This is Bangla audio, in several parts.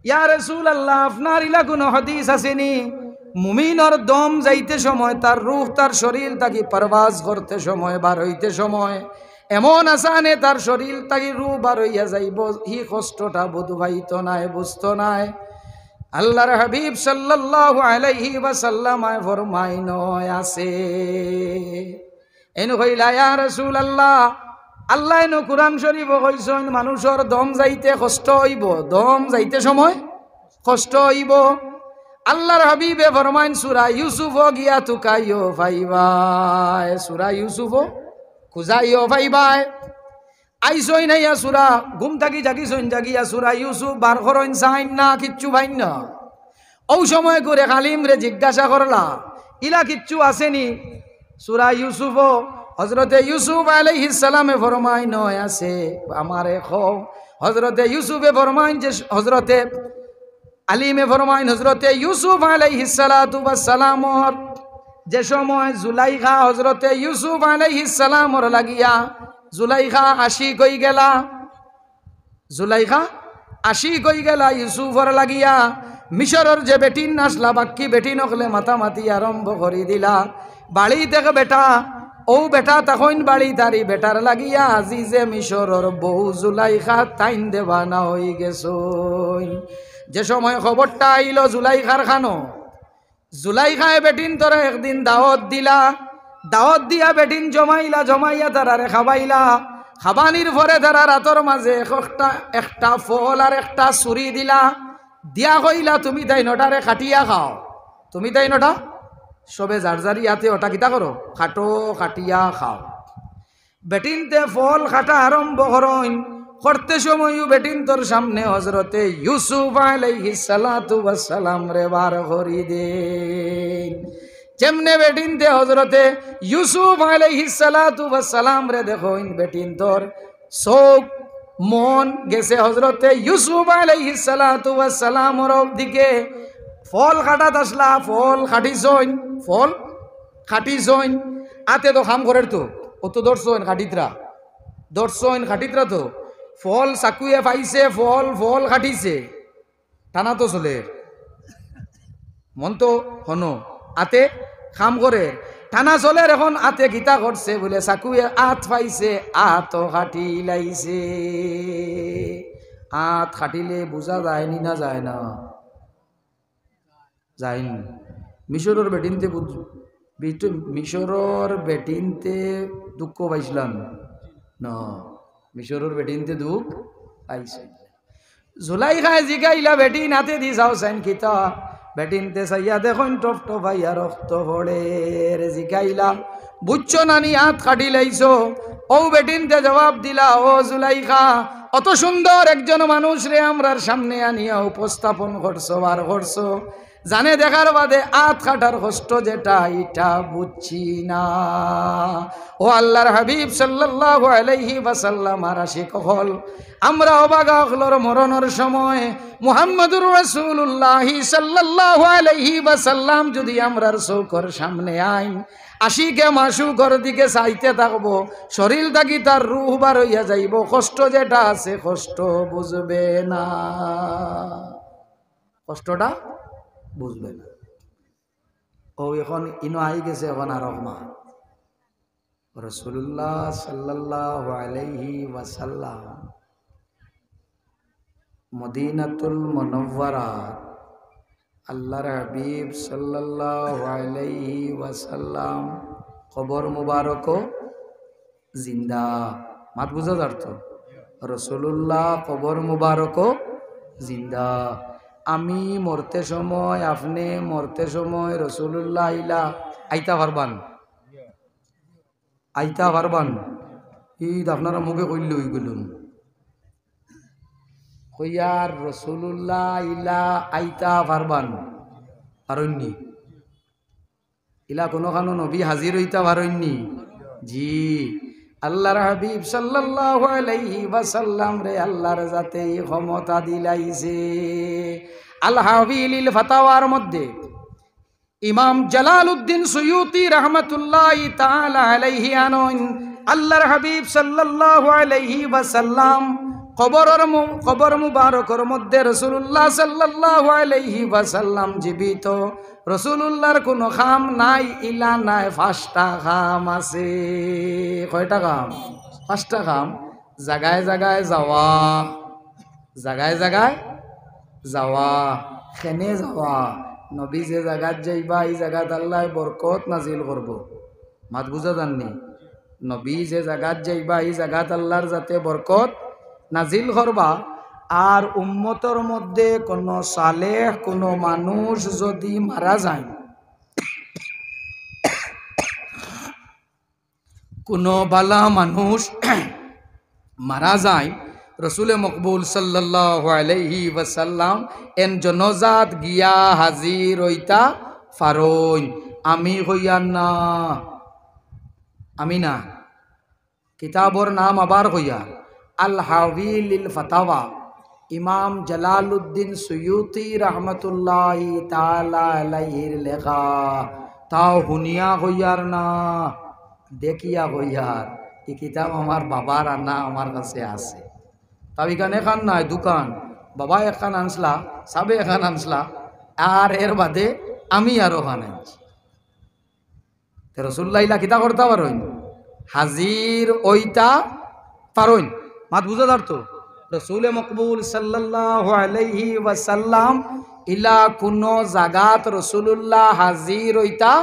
ইয়া রাসূলুল্লাহ, আপনার ইলা কোনো হাদিস আসেনি মুমিনের দম যাইতে সময়, তার রূহ তার শরীর থাকি পরবাজ করতে সময়, বার হইতে সময় এমন আসানে তার শরীর থাকি রূহ বার হইয়া যাইব, হি কষ্টটা বুঝবাইত নাই, বুঝতো নাই। আল্লাহর হাবিব সাল্লাল্লাহু আলাইহি ওয়াসাল্লাম ফরমাইন আছে এন কইলা ইয়া রাসূলুল্লাহ, আল্লাহ এনো কুরআন শরীফ কইছেন মানুষের দম যাইতে কষ্ট হইব, দম যাইতে সময় কষ্ট হইব। আল্লাহর হাবিবে ফরমাইন সূরা ইউসুফ গিয়া তুকাইও ভাইবাই, সূরা ইউসুফ খুঁজাইও ভাইবাই। আইসই নাইয়া সূরা ঘুম থাকি জাগিছইন, জাগিয়া সূরা ইউসুফ বার করইন চাইন না, কিচ্ছু ভাইন না। ও সময় করে খালিম রে জিজ্ঞাসা করলা ইলা কিচ্ছু আসেনি সূরা ইউসুফ? হযরতে ইউসুফ আলাইহিস সালামে ফরমাইন আছে, আমারে খো। হযরতে ইউসুফে ফরমাইন যে হযরতে আলিমে ফরমাইন হযরতে ইউসুফ আলাইহিস সালাতু ওয়াস সালামর যে সময় জুলাইখা হযরতে ইউসুফ আলাইহিস সালামর লাগিয়া জুলাইখা আশিক হই গেলা, জুলাইখা আশিক হই গেলা ইউসুফর লাগিয়া। মিশরের যে বেটিন নাসলা বাক্কি বেটিন হলে মাতামাতি আরম্ভ করি দিলা। বাড়ি থেকে বেটা, ও বেটা তখন বাড়ি তারি বেটার লাগিয়া আজিজে মিশরের বউ জুলাইখা তাইন দেবানা হয়ে গেছই। যে সময় খবরটা আইল জুলাইখার খানো, জুলাইখায় বেটিন তোরা একদিন দাওয়াত দিলা, দাওয়াত দিয়া বেটিন জমাইলা, জমাইয়া তারারে খাবাইলা। খাবানির পরে তারা রাতর মাঝে একটা ফল আর একটা ছুরি দিলা, দিয়া কইলা তুমি তাই নটারে খাটিয়া খাও, তুমি তাই নটা সবে যার যার ইয়াতে ওটা কিতা করো, খাটো খাটিয়া খাও। বেটিনতে ফল খাটা আরম্ভ করইন করতে সময়ও বেটিন তোর সামনে হযরতে ইউসুফ আলাইহিস সালাতু ওয়াস সালাম রে বার করি দেন। যেমনে বেটিনতে হযরতে ইউসুফ আলাইহিস সালাতু ওয়াস সালাম রে দেখইন, বেটিন তোর চোখ মন গেছে হযরতে ইউসুফ আলাইহিস সালাতু ওয়াস সালামর দিকে। ফল খাটাত আসলা, ফল খাটিছইন, ফল খাটিছইন। আতে তো খাম করের তো ও তো দর্শন খাটিতরা, দর্শন খাটিতরা তো ফল চাকুয়ে পাইছে, ফল ফল খাটিছে, টানা তো চলে মন তো হনো আতে খাম করে টানা চলে। এখন আতে গীতা করছে বলে চাকুয়ে আত পাইছে, আত খাটি লাইছে। আত খাটিলে বোঝা যায়নি না যায় না, যায়নি। মিশরের বেটিনতে মিশরের বেটিনতে দুঃখ পাইছিলাম না, মিশরের বেটিনতে দুঃখ পাইছে। জুলাইখায় জিগাইলা বেটিন হাতে দি যাও চাইন কিতা, বেটিনতে চাইয়া দেখুন টপ টপাইয়া রক্ত পড়ে রে। জিগাইলা বুঝছো নানি হাত কাটি লাইছো? ও বেটিনতে জবাব দিলা, ও জুলাইখা অত সুন্দর একজন মানুষ রে আমরার সামনে আনিয়া উপস্থাপন করছো, বার করছো, জানে দেখার বাদে আত কাটার কষ্ট যেটা এটা বুঝছি না। ও আল্লাহর হাবিব সাল্লাল্লাহু আলাইহি ওয়াসাল্লাম আর আশিক হল আমরা অবাগা হলর মরণের সময় মুহাম্মদুর রাসূলুল্লাহ সাল্লাল্লাহু আলাইহি ওয়াসাল্লাম যদি আমরার চৌকর সামনে আইন, আশিকে মাসুকর দিকে চাইতে থাকবো, শরীর থাকি তার রূহ বার হইয়া যাইব, কষ্ট যেটা আছে কষ্ট বুঝবে না, কষ্টটা বুঝবে না। ও এখন ইনো আই গেছে এখন আর রহমা রাসূলুল্লাহ সাল্লাল্লাহু আলাইহি ওয়াসাল্লাম মদিনাতুল মুনাওয়ারা আল্লাহর হাবিব সাল্লাল্লাহু আলাইহি ওয়াসাল্লাম কবর মুবারক জিন্দা। মাত বুঝা যার্থ রাসূলুল্লাহ কবর মুবারক জিন্দা। আমি মরতে সময়, আপনি মরতে সময় রাসূলুল্লাহ আইলা আইতা পারবান, আইতা পারবান। ঈদ আপনারা মুখে কইল হই গেলুন কইয়ার রাসূলুল্লাহ আইলা আইতা পারবান, পারইনি ইলা কোনোখানো নবী হাজির হইতা পারইনি। জি আল্লাহর হাবিব সাল্লাল্লাহু আলাইহি ওয়াসাল্লাম রে আল্লাহর জাতে ক্ষমতা দিলাইছে। আল হাবিলিল ফাতাওয়ার মধ্যে ইমাম জালালউদ্দিন সুয়ুতি রাহমাতুল্লাহি তাআলা আলাইহি আনন আল্লাহর হাবিব সাল্লাল্লাহু আলাইহি ওয়াসাল্লাম কবর মুবারকর মধ্যে রাসূলুল্লাহ সাল্লাল্লাহু আলাইহি ওয়াসাল্লাম জীবিত। রাসূলুল্লাহর কোনো খাম নাই, ইলা নাই, 5টা খাম আছে। কয়টা খাম? 5টা খাম। জাগায় জাগায় যাওয়া, জাগায় জাগায় যাওয়া, খেনে যাওয়া। নবী যে জায়গাত যাইবা এই জায়গাত আল্লাহ বরকত নাজিল করব। মাত বুঝা জাননি? নবী যে জায়গাত যাইবা এই জায়গাত আল্লাহর যাতে বরকত নাজিল করবা। আর উম্মতর মধ্যে কোনো সালেহ কোনো মানুষ যদি মারা যায়, কোনো বালা মানুষ মারা যায়, রসুলে মকবুল সাল্লাল্লাহু আলাইহি ওয়াসাল্লাম এন জনজাত গিয়া হাজির হইতা ফারইন। আমি হইয়ার না, আমি না। কিতাবর নাম আবার হইয়া আল হাবিলিল ফাতাওয়া, ইমাম জালালউদ্দিন সুয়ুতি রহমতুল্লাহি তাআলা আলাইহির লেখা। তাও হুনিয়া হইয়ার না, দেখিয়া হইয়ার। এই কিতাব আমার বাবার আনা, আমার কাছে আছে। তাও এখানে এখান নাই, দোকান বাবা এখান আনসলা, সাবে এখান আনসলা, আর এর বাদে আমি আরো খান আনছি। রসুল্লাহ ইলা কিতা করতে পারইন, হাজির ওইটা পারইন। মাত বুঝা যার তো রসুলে মকবুল সাল্লাল্লাহু আলাইহি ওয়াসাল্লাম ইলা কোন জাগাত রসুল্লাহ হাজির ওইটা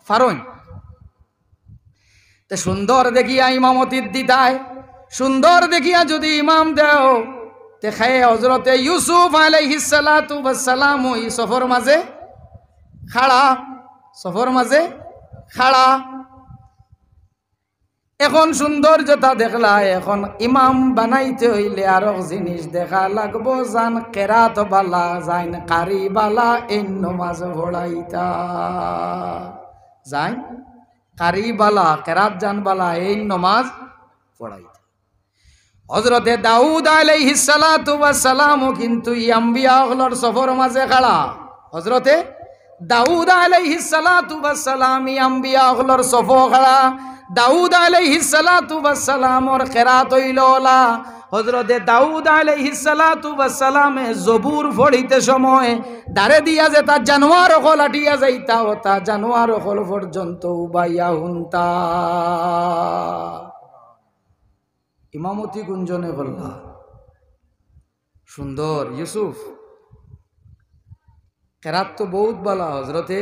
পারইন। তে সুন্দর দেখিয়া ইমামতির দিদায়, সুন্দর দেখিয়া যদি ইমাম দেও তে খায় হযরতে ইউসুফ আলাইহিস সালাতু ওয়াস সালাম ওই সফর মাঝে খাড়া, সফর মাঝে খাড়া। এখন সৌন্দর্যতা দেখলা, এখন ইমাম বানাইতে হইলে আরো জিনিস দেখা লাগবো। জান কেরাত বালা, জান কারি বালা, এই নমাজ পড়াইতা। জান কারি বালা, কেরাত জান বালা, এই নমাজ পড়াইতা। হযরতে দাউদ আলাইহিস সালাতু ওয়াস সালাম কিন্তু আম্বিয়া হলর সফর মাঝে খাড়া। হযরতে দাউদ আলাইহিস সালাতু ওয়াস সালাম আম্বিয়া হলর সফর খাড়া। দাউদ আলাইহিস সালাতু ওয়াস সালামর কেরাত হইললা। হযরতে দাউদ আলাইহিস সালাতু ওয়াস সালামে জবুর পড়িতে সময় দারে দিয়া যে তা জানোয়ার হল আটিয়া যাইতা, ও তা জানোয়ার হল পর্যন্ত উবাইয়া হুনতা। ইমামতি গুঞ্জনে বললা সুন্দর। ইউসুফ কেরাত তো বহুত বলা। হযরতে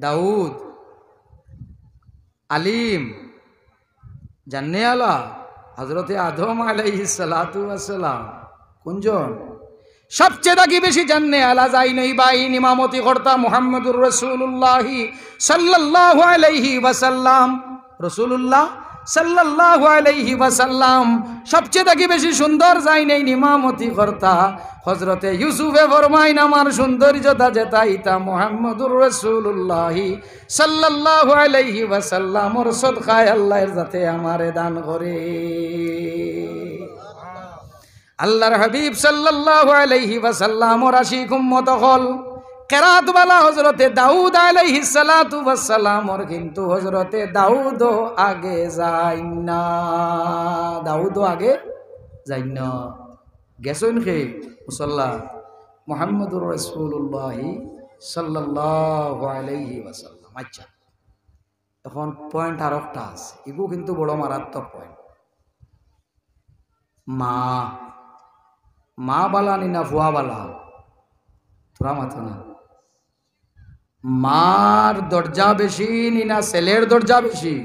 দাউদ আলিম জান্নে আলা, হযরতে আদম আলাইহিস সালাতু ওয়াস সালাম কুঞ্জন সবচেয়ে দাকি বেশি জান্নে আলা যাই নই বাইন ইমামতি কর্তা মুহাম্মদুর রাসূলুল্লাহ সাল্লাল্লাহু আলাইহি ওয়াসাল্লাম। রাসূলুল্লাহ সাল্লাল্লাহু আলাইহি ওয়াসাল্লাম সবচেয়ে দাকি বেশি সুন্দর যাই নেই ইমামতি কর্তা। হযরতে ইউসুফে ফরমাইন আমার সৌন্দর্যতা যেটা ইতা মুহাম্মদুর রাসূলুল্লাহ সাল্লাল্লাহু আলাইহি ওয়াসাল্লামর সদকায় আল্লাহর যাতে আমারে দান করে। আল্লাহর হাবিব সাল্লাল্লাহু আলাইহি ওয়াসাল্লামর আশিক উম্মত হল কেরাত বালা হযরতে দাউদ আলাইহিস সালাতু ওয়াস সালামর কিন্তু হযরতে দাউদ আগে যাই না, দাউদ আগে যাই না। গেছেন কে মুসাল্লা মুহাম্মদুর রাসূলুল্লাহ সাল্লাল্লাহু আলাইহি ওয়াসাল্লাম। আচ্ছা, এখন পয়েন্ট আর একটা আছে, এগুলো কিন্তু বড় মারাত্মক পয়েন্ট। মা, মা বালা নি না ফুয়া বালা? তোরা মাথা না। মার দরজা বেশি নি না ছেলের দরজা বেশি?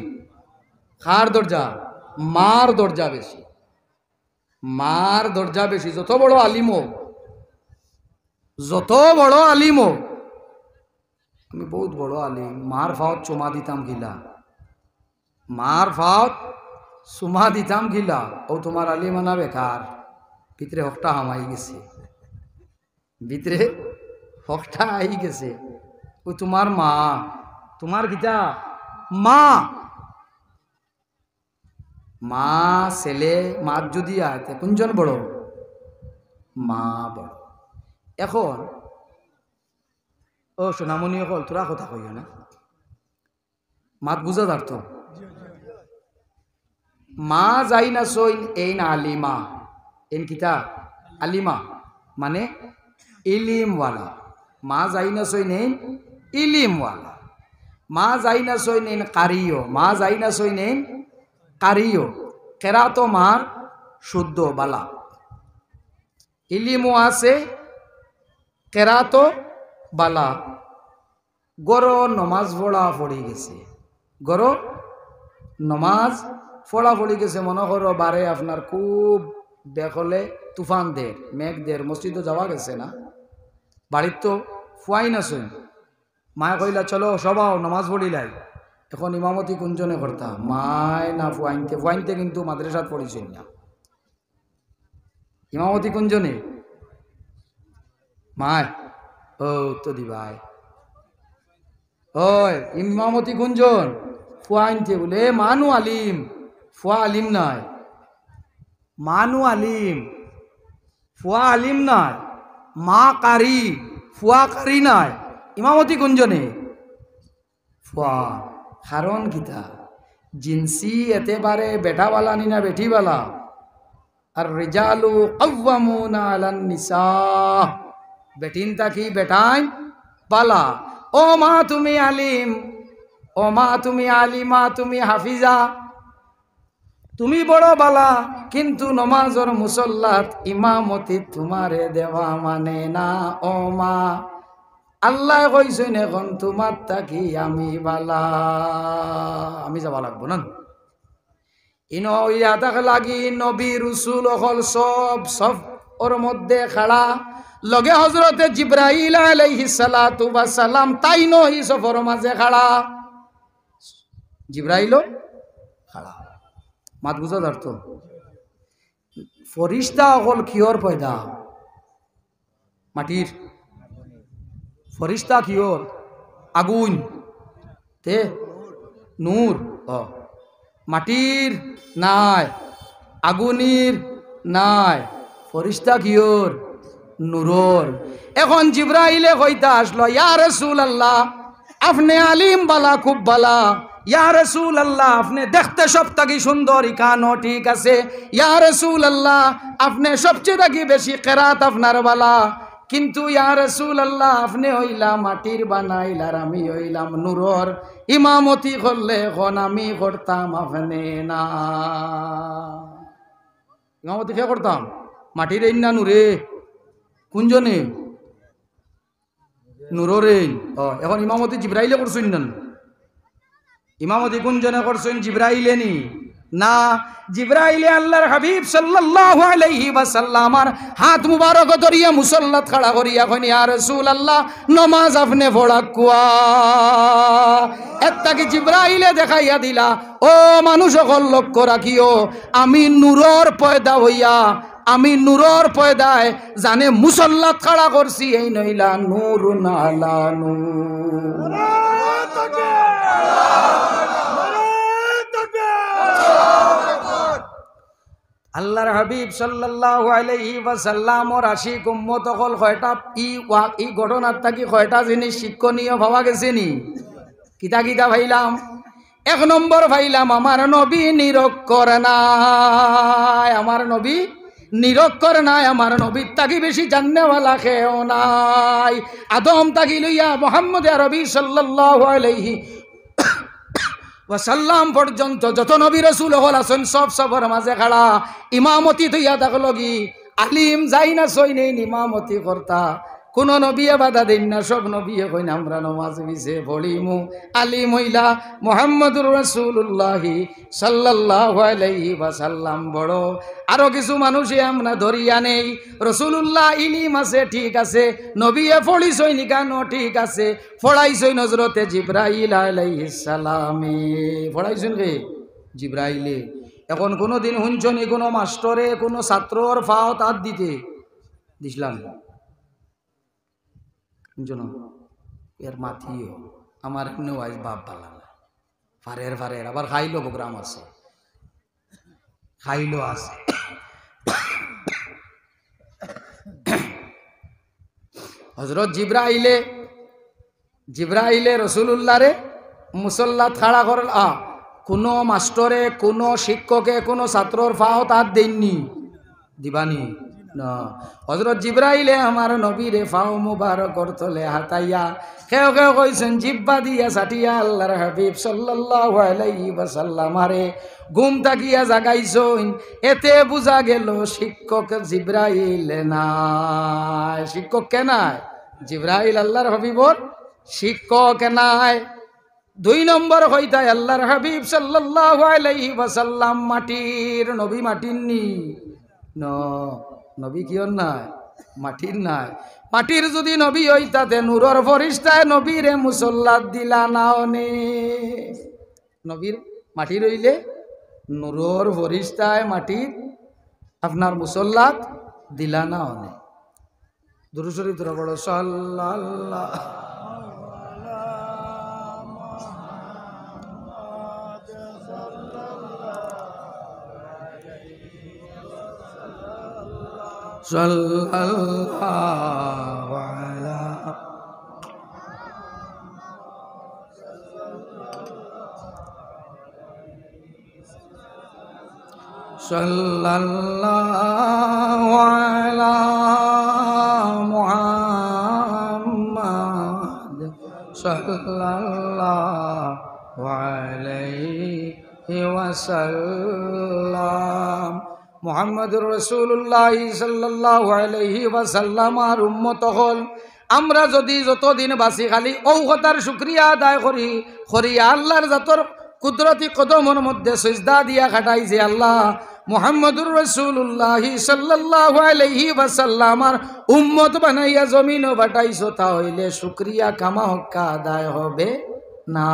কার দরজা? মার দরজা বেশি। মার দরজা বেশি। যত বড় আলিম হোক, যত বড় আলিম হোক, আমি বহুত বড় আলিম, মার ফাওত চুমা দিতাম গিলা, মার ফাওত চুমা দিতাম গিলা, ও তোমার আলিম আনা বেকার। ভিতরে হকটা হামাই গেছে, ভিতরে হকটা আই গেছে। ও তোমার মা, তোমার গীতা মা। মা ছেলে মার যদি আয় কোনজন বড়? মা বড়। এখন ও সোনামণি হল তোরা কথা কইও না, মাত বুঝা যার তো। মা যাই না সইন এই না আলিমা, এন কিতা আলিমা মানে ইলিমওয়ালা, মা যাই না সই নেন ইলিমওয়ালা, মা যাই না সই নেন কারিও, মা যাই না সই নেন কারিও, কেরাতো মার শুদ্ধ বালা, ইলিমও আছে কেরাতো বালা। গরো নমাজ পড়া পড়ে গেছে, গরো নমাজ পড়া পড়ে গেছে, মনে করো বারে আপনার খুব দেখলে তুফান দের মেঘ দের, মসজিদও যাওয়া গেছে না, বাড়ির তো ফুয়াই না শুন, মায় কইলা চলো সবাও নমাজ পড়িলাই, এখন ইমামতি কুঞ্জনে করতাম, মায় না ফুয়াইনতে, ফুয়াইনতে কিন্তু মাদ্রাসাত পড়েছেন না, ইমামতি কুঞ্জনে মায় ও তো দিবাই ওই ইমামতি কুঞ্জন ফুয়াইনতে বলে মানু আলিম, ফুয়া আলিম নাই, মানু আলিম ফুয়া আলিম নাই, মা কারি ফুয়া কারি নাই, ইমামতি কুঞ্জনে ফুয়া কারণ কিতা জিনসি এতেবারে বেটাওয়ালা নি না বেটিওয়ালা, আর রিজালু কাওয়ামুনা আলান নিসা, বেটিন তাকি বেটাই বালা। ও মা তুমি আলিম, ও মা তুমি আলিমা, তুমি হাফিজা, তুমি বড় বালা, কিন্তু নমাজর মুসল্লাত ইমামতি তোমারে দেওয়া মানে না। ও মা আল্লাহ কইছেন এখন তোমার তাকি আমি বালা, আমি যাবা লাগবো না, ইনো ইয়াদাক লাগি নবী রসুল অকল সব সব ওর মধ্যে খাড়া, লগে হজরতে জিব্রাইল আলাইহিস সালাতু ওয়াস সালাম তাই নহি সফর মাঝে খাড়া, জিব্রাইলও খাড়া, মাত বুঝা যার তো। ফরিস্তা অকল কিয়র পয়দা, মাটির ফরিস্তা কিয়র, আগুন তে নূর, মাটির নাই, আগুনির নাই, ফরিস্তা কিয়র নূরর। এখন জিব্রাইলে কইতা আসলো ইয়া রাসূলুল্লাহ আপনি আলিম বালা খুব বালা, ইয়া রাসূলুল্লাহ আপনি দেখতে সব থাকি সুন্দর, ইকানো ঠিক আছে, ইয়া রাসূলুল্লাহ আপনি সবচেয়ে থাকি বেশি কেরাত আপনার বালা, কিন্তু ইয়া রাসূলুল্লাহ আপনি হইলা মাটির বানাইলার, আমি হইলাম নূরর, ইমামতি করলে এখন আমি করতাম আপনি না, ইমামতি কে করতাম মাটির এই না নূরে, কোনজনে নূররে। এখন ইমামতি জিব্রাইলে করছেন না, ইমামতি কোনজনে করছেন জিব্রাইলে নি না, জিব্রাইলে আল্লাহর হাবিব সাল্লাল্লাহু আলাইহি ওয়াসাল্লামার হাত মুবারক ধরিয়া মুসল্লাত খাড়া করিয়া কইন ইয়া রাসূলুল্লাহ নামাজ আপনি পড়া কুয়া, এত্তাকি জিব্রাইলে দেখাইয়া দিলা ও মানুষ সকল লক্ষ্য রাখিও, আমি নূরর পয়দা হইয়া, আমি নূরর পয়দায় জানে মুসল্লাত খাড়া করছি, এই নইলা নূর নালা নূর। আল্লাহর হাবিব সাল্লাল্লাহু আলাইহি ওয়াসাল্লামর আশিক উম্মত হল কয়টা, ই ঘটনার থাকি কয়টা জিনিস শিক্ষণীয় ভাবা গেছে নি, কিতা কিতা ভাইলাম। এক নম্বর ভাইলাম আমার নবী নিরক্ষর নাই, আমার নবী নিরক্ষর নাই, আমার নবীর তাকি বেশি জান্নেওয়ালা কেউ নাই, আদম তাকি লইয়া মুহাম্মদ আরবি সাল্লাল্লাহু আলাইহি ওয়াসাল্লাম পর্যন্ত যত নবী রাসূল হল আছেন সব সবর মাঝে খাড়া, ইমামতি তৈয়া থাকলগি আলিম যাই না সই নেই ইমামতি কর্তা, কোন নবীয়ে বাধা দেন না, সব নবীয়ে কইন আমরা নমাজ বিছে পড়িমু, আলিম হইলা মুহাম্মদুর রাসূলুল্লাহ সাল্লাল্লাহু আলাইহি ওয়াসাল্লাম বড়। আরো কিছু মানুষে আমরা ধরিয়া নেই, রাসূলুল্লাহ ইলিম আছে ঠিক আছে, নবীয়ে পড়িছই নিকানো ঠিক আছে, পড়াইছই হযরতে জিব্রাইল আলাইহিস সালামে, পড়াইছেন কে জিব্রাইলে। এখন কোনোদিন হুঞ্চনি কোনো মাস্টরে কোনো ছাত্রর ফাও তাত দিতে দিছিলাম এর মাথিও আমার এমনি ওয়াইজ বাপ বালা ফারের ফারের, আবার খাইলো প্রোগ্রাম আছে, খাইলো আছে। হযরত জিব্রাইলে রাসূলুল্লাহ রে মুসল্লাত খাড়া করল, কোনো মাস্টরে কোনো শিক্ষকে কোনো ছাত্রর ফাও তাত দেননি, দিবানি না। হযরত জিবরাইলে আমার নবীরে ফাও মুবারক করতলে হাতাইয়া কেউ কেউ কইছেন জিব্বা দিয়া সাটিয়া আল্লাহর হাবিব সাল্লাল্লাহু আলাইহি ওয়াসাল্লাম আরে ঘুম তাকিয়া জাগাইছেন। এতে বুঝা গেল শিক্ষক জিবরাইল নাই। শিক্ষক কে নাই? জিবরাইল আল্লাহর হাবিবর শিক্ষক নাই। 2 নম্বর হইতা আল্লাহর হাবিব সাল্লাল্লাহু আলাইহি ওয়াসাল্লাম মাটির নবী, মাটির নি ন নবী কিয়র নাই? মাটির নাই। মাটির যদি নবী হইতাতে নূরের ফরিস্তায় নবীরে মুসল্লাত দিলা না অনে। নবীর মাটির হইলে নূরের ফরিস্তায় মাটির আপনার মুসল্লাত দিলা না অনে। দুরূদ শরীফ তোরা বড় সাল্লাল্লাহু সাল্লাল্লাহু আলা সাল্লাল্লাহু আলা মুহাম্মাদ সাল্লাল্লাহু আলাইহি ওয়াসাল্লাম। মুহাম্মদুর রাসূলুল্লাহ সাল্লাল্লাহু আলাইহি ওয়াসাল্লাম আর উম্মত হল আমরা যদি যতদিন বাঁচি খালি ঔ কথার শুকরিয়া আদায় করি আল্লাহর জাতর কুদরতি কদমের মধ্যে সিজদা দিয়া কাটাই যে আল্লাহ মুহাম্মদুর রাসূলুল্লাহ সাল্লাল্লাহু আলাইহি ওয়াসাল্লাম আর উম্মত বানাইয়া জমিনও বাটাইছো, তাহলে শুকরিয়া কামা হক্কা আদায় হবে না।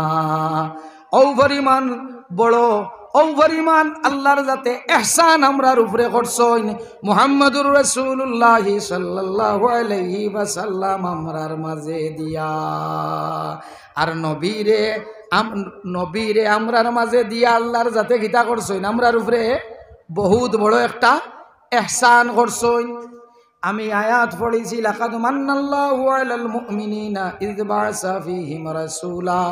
ঔ পরিমাণ বড় ও পরিমাণ আল্লাহর যাতে এহসান আমরার উপরে করছেন মুহাম্মদুর রাসূলুল্লাহ সাল্লাল্লাহু আলাইহি ওয়াসাল্লাম আমরার মাঝে দিয়া। আর নবীরে আমরার মাঝে দিয়া আল্লাহর যাতে গীতা করছেন আমরার উপরে বহুত বড় একটা এহসান করছেন। আমি আয়াত পড়েছি লাকাদ মান্নাল্লাহু আলাল মুমিনিনা ইয বা'সা ফীহিম রাসূলা।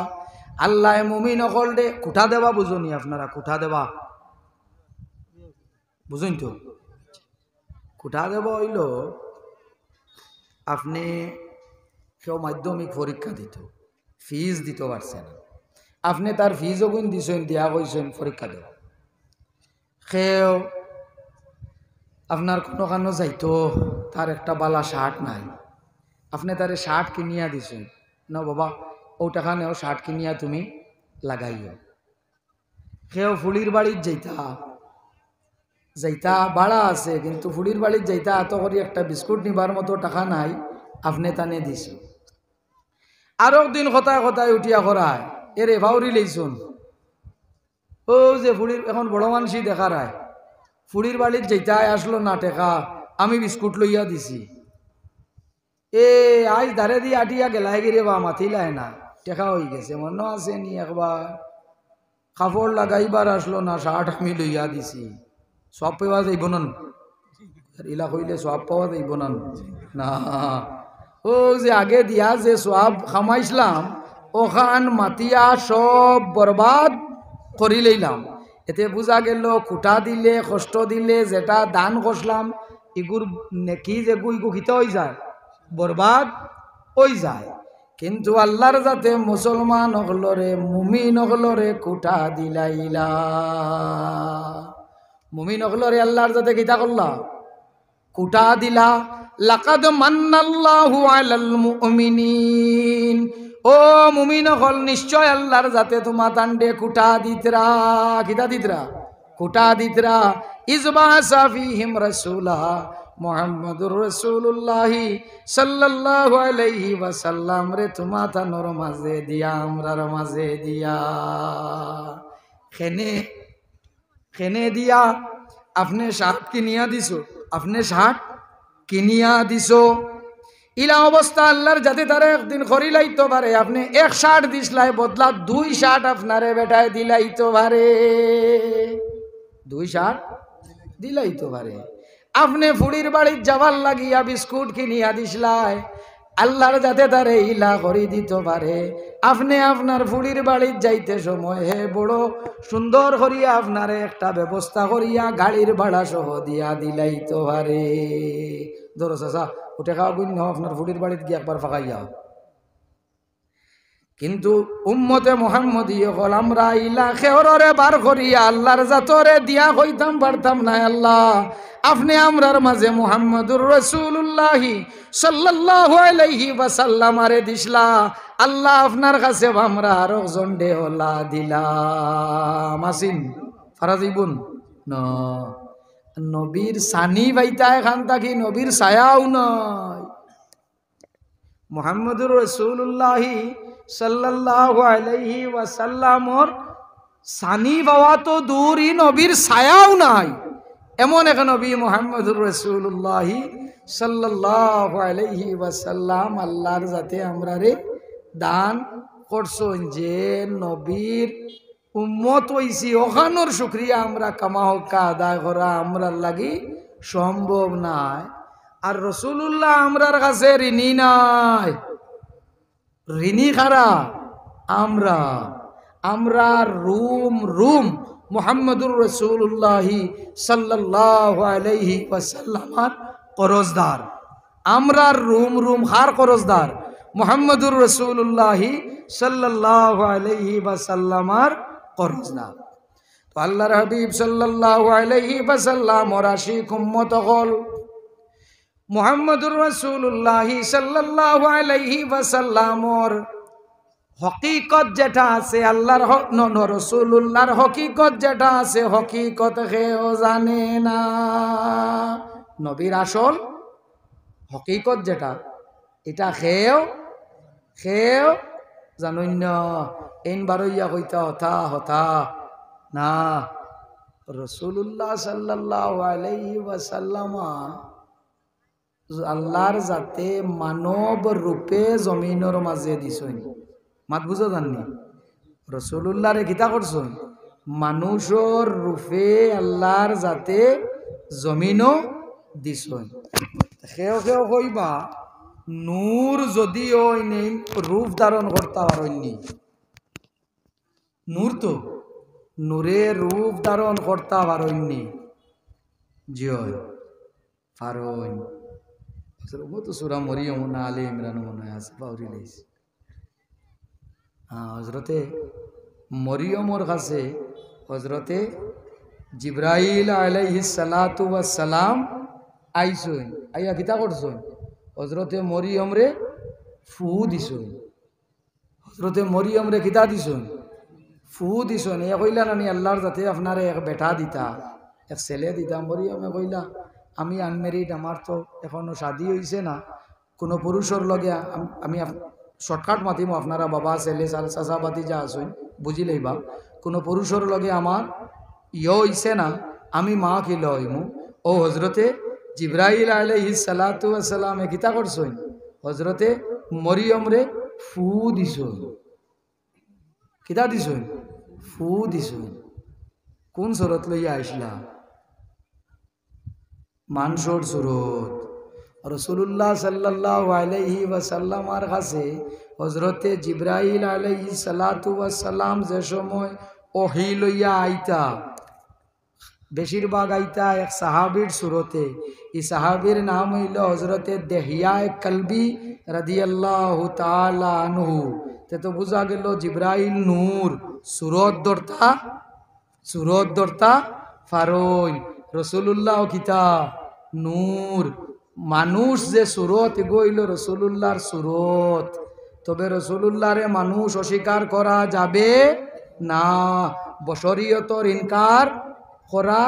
আল্লাহ মুমিন হল দে কুঠা দেবা বুঝুনি আপনারা? কুঠা দেবা বুঝুন তো? কুঠা দেবা হইল আপনি কেউ মাধ্যমিক পরীক্ষা দিত, ফিজ দিতে পারছে না, আপনি তার ফিজও গুণ দিছেন, দিয়া কইছেন পরীক্ষা দেব। কেউ আপনার কোনো কানো যাইতো, তার একটা বালা শার্ট নাই, আপনি তারে শার্ট কিনিয়া দিছেন, না বাবা ও টাকা নেও শার্ট কিনিয়া তুমি লাগাইও। কেউ ফুলির বাড়ির যাইতা বাড়া আছে, কিন্তু ফুলির বাড়ির যাইতা এত করে একটা বিস্কুট নিবার মতো টাকা নাই, আপনি তানে দিছ। আরো দিন কথায় কথায় উঠিয়া করায় এরে ভাউরি লইছুন, ও যে ফুলির এখন বড় মানুষই দেখা রায়, ফুলির বাড়ির যাইতায় আসলো না টেকা, আমি বিস্কুট লইয়া দিছি, এ আজ ধারে দিয়ে আটিয়া গেলাই গিরে বা মাতিলাই না, টেকা হয়ে গেছে, মনে আছে নি একবার কাপড় লাগাইবার আসলো না, শার্ট আমি লইয়া দিছি, সব পাওয়া যাইব না, ইলা কইলে সব পাওয়া যাইব না, না ও যে আগে দিয়া যে সব খামাইছিলাম ওখান মাতিয়া সব বরবাদ করি লইলাম। এতে বোঝা গেল খুঁটা দিলে কষ্ট দিলে যেটা দান করলাম এগুর নেকি যে গুইগু খিতে হয়ে যায়, বরবাদ হয়ে যায়। কিন্তু আল্লাহর যাতে মুসলমান হকলরে মুমিন হকলরে কুটা দিলাইলা, মুমিন হকলরে আল্লাহর যাতে কিতা করলা কুটা দিলা। লাকাদ মান্নাল্লাহু আলাল মুমিনিন, ও মুমিন হল নিশ্চয় আল্লাহর যাতে তোমা তান্ডে কুটা দিতরা, কিতা দিতরা কুটা দিতরা। ইজবাসা ফীহিম রাসূলা, মুহাম্মদুর রাসূলুল্লাহ সাল্লাল্লাহু আলাইহি ওয়াসাল্লাম রে তোমা তানোর মাঝে দিয়া আমরার মাঝে দিয়া খেনে দিয়া আপনি শার্ট কিনিয়া দিছো, আপনি শার্ট কিনিয়া দিছো। ইলা অবস্থা আল্লাহর যাতে তারা একদিন করিলাইতো পারে, আপনি এক শার্ট দিসলাই বদলা 2 শার্ট আপনারে বেটায় দিলাইতো পারে, 2 শার্ট দিলাইতো পারে। আপনি ফুড়ির বাড়ির যাবার লাগিয়া বিস্কুট কিনিয়া দিসলাই, আল্লাহর যাতে তারে ইলা করে দিতে পারে। আপনি আপনার ফুড়ির বাড়ির যাইতে সময় হে বড় সুন্দর করিয়া আপনারে একটা ব্যবস্থা করিয়া গাড়ির ভাড়া সহ দিয়া দিলাইতে পারে। ধরো চাচা উঠে খাওয়া গুণ আপনার ফুড়ির বাড়িতে গিয়ে একবার ফাঁকাইয়া। কিন্তু উম্মতে মুহাম্মদীয় হল আমরা ইলা খেহরে বার করিয়া আল্লাহর জাতরে দিয়া হইতাম পারতাম না। আল্লাহ আপনি আমরার মাঝে মুহাম্মদুর রাসূলুল্লাহি সাল্লাল্লাহু আলাইহি ওয়াসাল্লাম আরে দিছলা। আল্লাহ আপনার কাছে আমরা আরো জন্ডে হলা দিলাম আসিন ফারাজিবুন না নবীর সানি বাইতা এখান থাকি নবীর ছায়াও নয়। মুহাম্মদুর রাসূলুল্লাহি সাল্লাল্লাহু আলাইহি ওয়াসাল্লামর সানি বাবা তো দূরই নবীর ছায়াও নাই। এমন এক নবী মুহাম্মদুর রাসূলুল্লাহি সাল্লাল্লাহু আলাইহি ওয়াসাল্লাম আল্লাহর যাতে আমরা রে দান করছেন যে নবীর উম্মত হইছি ওখানোর শুকরিয়া আমরা কামা হক্কা আদায় করা আমরার লাগি সম্ভব নাই। আর রাসূলুল্লাহ আমরার কাছে ঋণী নাই। ঋণী খারা আমরা আমরা রুম মুহাম্মদুর রাসূলুল্লাহি সাল্লাল্লাহু আলাইহি ওয়াসাল্লামার করজদার। আমরা রুম হার করজদার মুহাম্মদুর রাসূলুল্লাহি সাল্লাল্লাহু আলাইহি ওয়াসাল্লামার করজদার। তো আল্লাহর হাবিব সাল্লাল্লাহু আলাইহি ওয়াসাল্লাম ওর আশিক উম্মত হল মুহাম্মদুর রাসূলুল্লাহি সাল্লাল্লাহু আলাইহি ওয়াসাল্লামর হকিকত যেটা আছে আল্লাহর রাসূলুল্লাহর হকিকত যেটা আছে হকিকত কেউ জানে না। নবীর আসল হকিকত যেটা এটা কেউ জানুন না। এন বারইয়া কইতা হতা না। রাসূলুল্লাহ সাল্লাল্লাহু আলাইহি ওয়াসাল্লাম আল্লাহর যাতে মানব রূপে জমিনের মাঝে দিছেন। মাত বুঝো জাননি রাসূলুল্লাহরে কিতা করছেন মানুষের রূপে আল্লাহর যাতে জমিনও দিছেন। কেউ কইবা নূর যদিও নেই রূপ ধারণ করতে পারেননি। নূর তো নূরে রূপ ধারণ করতে পারেননি। জয় পারেন তো সুরা মরিয়ম না আলে ইমরান মনে আছে পাউরি লাইছে। হজরতে মরিয়মর কাছে হজরতে জিব্রাইল আলাইহিস সালাতু ওয়াস সালাম আইসুন আইয়া কিতা করছুন হজরতে মরিয়ম রে ফু দিছুন। হজরতে মরিয়ম রে কিতা দিছুন ফু দিছুন। এ কইলা নানি আল্লাহর যাতে আপনারে এক বেটা দিতা এক ছেলে দিতা। মরিয়মে কইলা আমি আনমেরিড আমার তো এখনো শাদি হইছে না কোনো পুরুষের লগে আমি শর্টকাট মাতিম আপনারা বাবা ছেলে চাচা বাতি যা আসুন বুঝি লইবা কোনো পুরুষের লগে আমার হইছে না আমি মা কি লইমু। ও হজরতে জিব্রাইল আলাইহিস সালাতু ওয়াস সালাম এ কিতা করছুন হজরতে মরিয়ম রে ফু দিছুন। কিতা দিছুন ফু দিছুন। কোন সুরত লইয়া আইসলা মানুষের সুরত। রাসূলুল্লাহ সাল্লাল্লাহু আলাইহি ওয়াসাল্লামার কাছে হযরতে জিব্রাইল আলাইহিস সালাতু ওয়াস সালাম যে সময় ওহী লইয়া আইতা বেশিরভাগ আইতা এক সাহাবীর সুরতে। এই সাহাবীর নাম হইল হযরতে দেহিয়া কলবি রাদিয়াল্লাহু তাআলা আনহু। তে তো বুঝা গেল জিব্রাইল নূর সুরত দরতা ফারোই রাসূলুল্লাহ কিতা নূর। মানুষ যে সুরত এগোইল রাসূলুল্লাহর সুরত। তবে রাসূলুল্লাহরে মানুষ অস্বীকার করা যাবে না, বশরিয়তর ইনকার করা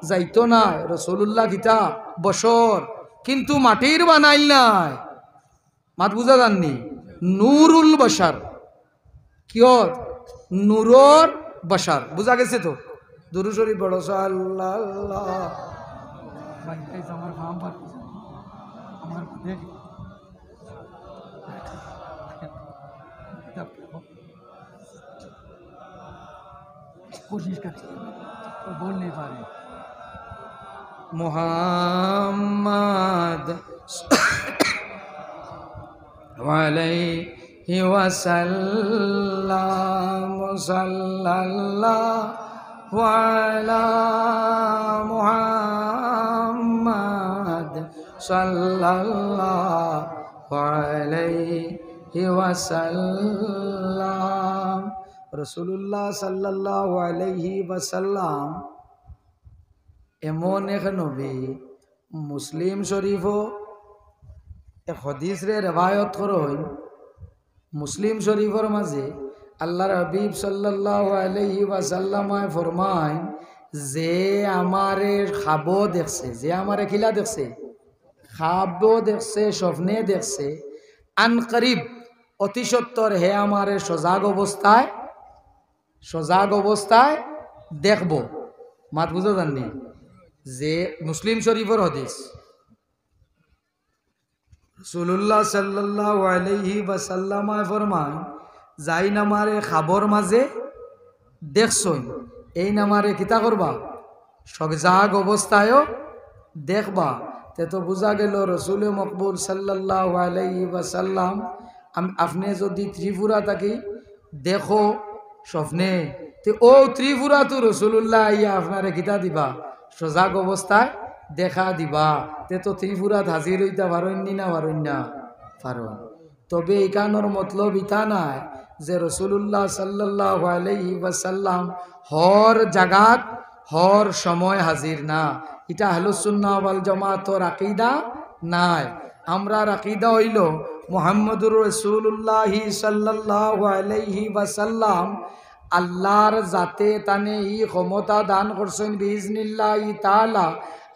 যাইতো না। রাসূলুল্লাহ কিতা বশর কিন্তু মাটির বানাইল নাই। মাত বুঝা জাননি নূরুল বশর কিয় নূরর বশর বুঝা গেছে তো। দুরূদ শরীফ পড়ো সাল্লাল্লাহ। कोशिश करते तो बोल नहीं पा रहे। मोहम्मद আলাইহি ওয়াসাল্লাম সাল্লাল্লাহু আলা মুহাম্মাদ সাল্লাল্লাহু আলাইহি ওয়াসাল্লাম। রাসূলুল্লাহ সাল্লাল্লাহু আলাইহি ওয়াসাল্লাম এমন এক নবী, মুসলিম শরীফও এক হাদিস রে রেবায়ত করই, মুসলিম শরীফের মাঝে আল্লাহর হাবিব সাল্লাল্লাহু আলাইহি ওয়াসাল্লামায় ফরমায়, যে আমারে খাবো দেখছে, যে আমারে খিলা দেখছে, খাবো দেখছে, স্বপ্নে দেখছে, আন করিব অতি সত্তর হে আমারে সজাগ অবস্থায় দেখব। মাত বুঝো জাননি, যে মুসলিম শরীফের হাদিস রাসূলুল্লাহ সাল্লাল্লাহু আলাইহি ওয়াসাল্লামায় ফরমায়, যাই নামারে খাবর মাঝে দেখছই, এই নামারে কিতা করবা, সজাগ অবস্থায়ও দেখবা। তে তো বোঝা গেল রসুল মকবুল সাল্লাল্লাহু আলাইহি ওয়াসাল্লাম আপনি যদি ত্রিপুরা থাকি দেখো স্বপ্নে, তে ও ত্রিপুরা তো রসুল্লাহ ইয়া আপনারে কিতা দিবা, সজাগ অবস্থায় দেখা দিবা। তে তো ত্রিপুরাত হাজির হইতা পারেননি না পারেন না পারেন। তবে এখানোর মতলব ইতা নাই যে রসুল্লাহ সাল্লাল্লাহু আলাইহি ওয়াসাল্লাম হর জাগাত হর সময় হাজির না। এটা আহলুস সুন্নাহ ওয়াল জামাতর আকীদা নাই। আমরা আকীদা হইল মুহাম্মদুর রাসূলুল্লাহ সাল্লাল্লাহু আলাইহি ওয়াসাল্লাম আল্লাহর জাতে তানে ই ক্ষমতা দান করছেন বিইজনিল্লাহি তাআলা।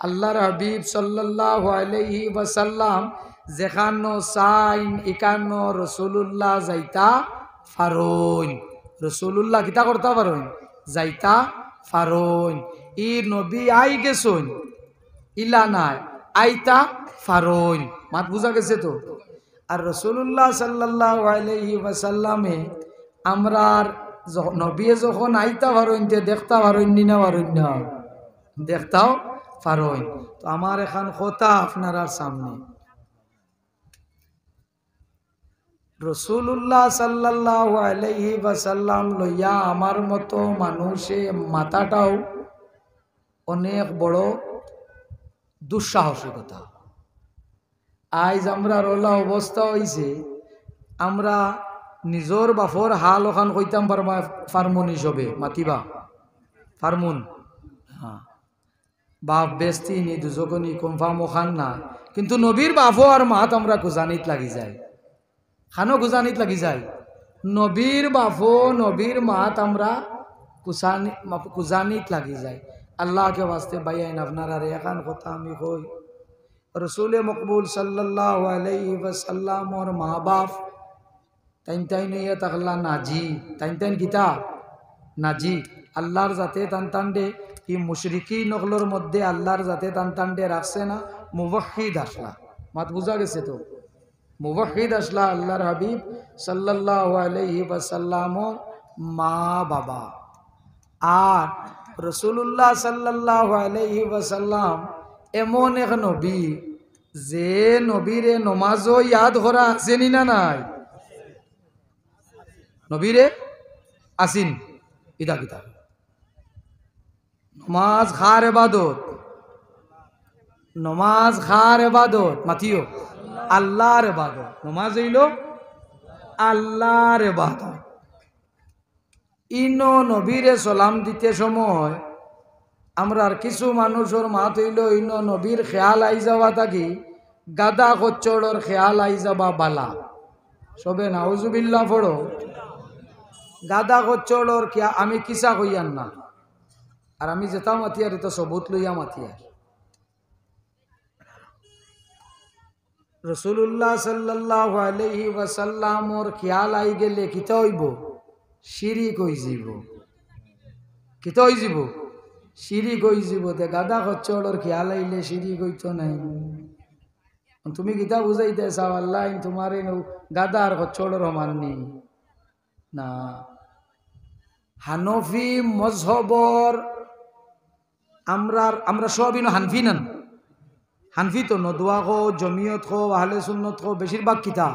আল্লাহর হাবিব সাল্লাল্লাহু আলাইহি ওয়াসাল্লাম যেখানো সাইন একান্ন রসুল্লাহ যাইতা ফারইন, রসুল্লাহ কিতা করতে পারেন, যাইতা ফারইন। ই নবী আই গেছন ইলা নাই, আইতা ফারইন। মাত বুঝা গেছে তো। আর রসুল্লাহ সাল্লাল্লাহু আলাইহি ওয়াসাল্লামে আমরার নবী যখন আইতা পারইন তে দেখতা পারইন না পারইন না, দেখতাও পারইন। তো আমার এখন কথা আপনার সামনে, রসুল্লাহ সাল্লাল্লাহু আলাইহি ওয়াসাল্লাম লইয়া আমার মতো মানুষে মাথাটাও অনেক বড় দুঃসাহসিকতা। আজ আমরা রোলা অবস্থা হয়েছে, আমরা নিজর বাফর হাল ওখান কইতাম ফার্মুন হিসবে মাতিবা ফার্মুন, হ্যাঁ বাপ বেস্তি নি দুজকনি কনফার্ম ওখান না, কিন্তু নবীর বাফো আর মাত আমরা কুজানিত লাগি যায়, খানো কুজানিত লাগি যায়। নবীর বাফো নবীর মাত আমরা কুজানিত লাগি যায়। আল্লাহকে ওয়াস্তে বাইন আপনার আর এখান কথা আমি কই, রসুল মকবুল সাল্লাল্লাহু আলাইহি ওয়াসাল্লামর মা বাপ তাইন ইয়ে তাকলা নাজি, তাইন গীতা নাজি আল্লাহর জাতে তানতান্ডে ই মুশরিকি নকলর মধ্যে আল্লাহর জাতে তানতান্ডে রাখছে না, মুওয়াহহিদ আসলা। মাত বুঝা গেছে তো, মুওয়াহহিদ আসলা আল্লাহর হাবিব সাল্লাল্লাহু আলাইহি ওয়াসাল্লামর মা বাবা। আর রসুল্লাহ সাল্লাল্লাহু আলাইহি ওয়াসাল্লাম এমন এক নবী, যে নবীরে নমাজও ইয়াদ করা আসেনি না নাই, নবীরে আসিন ইদা কিতা নমাজ খার এবাদত, নমাজ খার এবাদত মাতিও আল্লাহর এবাদত, নমাজ হইল আল্লাহর এবাদত। ইনো নবীরে সালাম দিতে সময় আমরা কিছু মানুষের মাত হইল ইনো নবীর খেয়াল আই যাওয়া থাকি গাদা কচ্চড়র খেয়াল আই যাবা বালা, সবে নাউজুবিল্লাহ পড়ো। গাদা কচ্চড়র কিয়া আমি কিসা কইয়ান না, আর আমি যেটা মাতিয়ার এটা সবুত লইয়া মাতিয়ার। রসুল্লাহ সাল্লাল্লাহু আলাইহি ওয়াসাল্লামর খেয়াল আই গেলে কিতা হইব, শিরিক হই যাব, কিতা হই যাব, শিরিক হই যাব। তে গাদা কচ্চড়র খেয়াল আইলে শিরিক হইতো নাই। তুমি কিতা বুঝাইতে চাও আল্লাহ তোমার গাদা আর কচ্চড়র মাননি না। হানফি মজহবর আমরা সবই হানফি নান, হানফি তো নদুয়া খো জমিয়ত খো আহলে সুন্নত খো বেশিরভাগ কিতা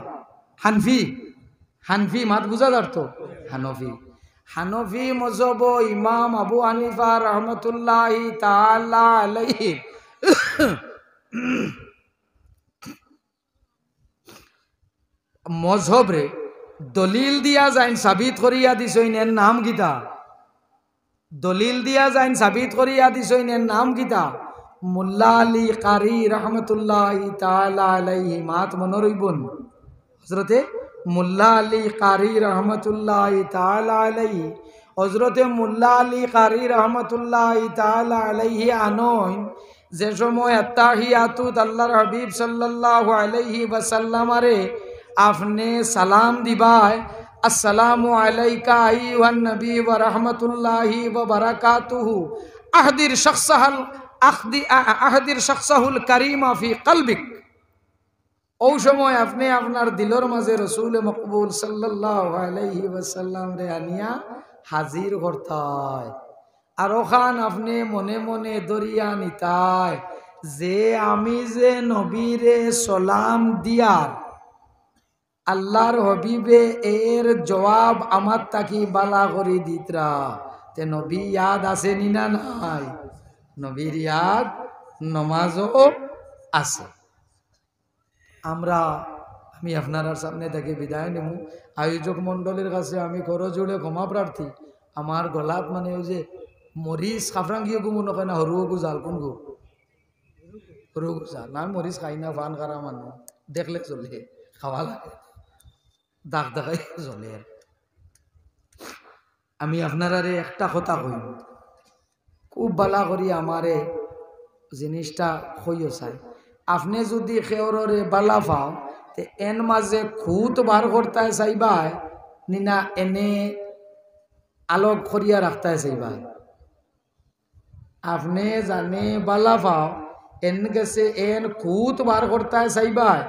হানফি হানফি মাত বুঝা যার তো হানফি হানফি মজহব ইমাম আবু হানিফা রহমতুল্লাহি তাআলা আলাইহি মজহব রে দলিল দিয়া যাইন সাবিত করিয়া দিছইন এর নাম গীতা দলিল দিয়া যাইন সাবিত করিয়া দিছইন এর নাম গীতা মুল্লা আলী কারি রহমতুল্লাহি তাআলা আলাইহি মাত মনোরইবন হযরতে মুল্লা আলী কারি রহমতুল্লাহি তাআলা আলাইহি হযরতে মুল্লা আলী কারি রহমতুল্লাহি তাআলা আলাইহি আনইন যে সময় আত্তাহিয়াতুত আল্লাহর হাবিব সাল্লাল্লাহু আলাইহি ওয়াসাল্লামারে আপনি সালাম দিবায় আসসালামু আলাইকা আইয়ুহান নবী ওয়া রাহমাতুল্লাহি ওয়া বারাকাতুহু আহদির শাখসাহুল কারীমা ফি কলবিক ও সময় আপনি আপনার দিলর মাঝে রসুল মকবুল সাল্লাল্লাহু আলাইহি ওয়াসাল্লাম রে আনিয়া হাজির করতায় আর ওখান আপনি মনে মনে দরিয়া নিতায় যে আমি যে নবীরে সালাম দিয়ার আল্লাহর হবিবে এর জবাব আমার তাকি বালা করে দিতরা তে নবী ইয়াদ আছে নি না নাই নবীর ইয়াদ নমাজও আছে আমি আপনার সামনে থেকে বিদায় নেব আয়োজক মণ্ডলের কাছে আমি করজোড়ে ক্ষমা প্রার্থী আমার গলাত মানে ওই যে মরিচ খাফরাঙ্গিও গু মনে হয় না হরুও গু জাল কোন গু হরু গু জাল না মরিচ খাই না ফান খারা মানুষ দেখলে চলে খাওয়া লাগে দাগ দাগাই চলে আমি আপনার একটা কথা কই খুব বালা করি আমারে জিনিসটা কইও চাই আপনি যদি খেয়রে বালা পাও তে এন মাঝে খুঁত বার করতে চাইবাই নিনা এনে আলোক করিয়া রাখতে চাইবাই আপনি জানে বালা পাও এন গেছে এন খুঁত বার করতে চাইবাই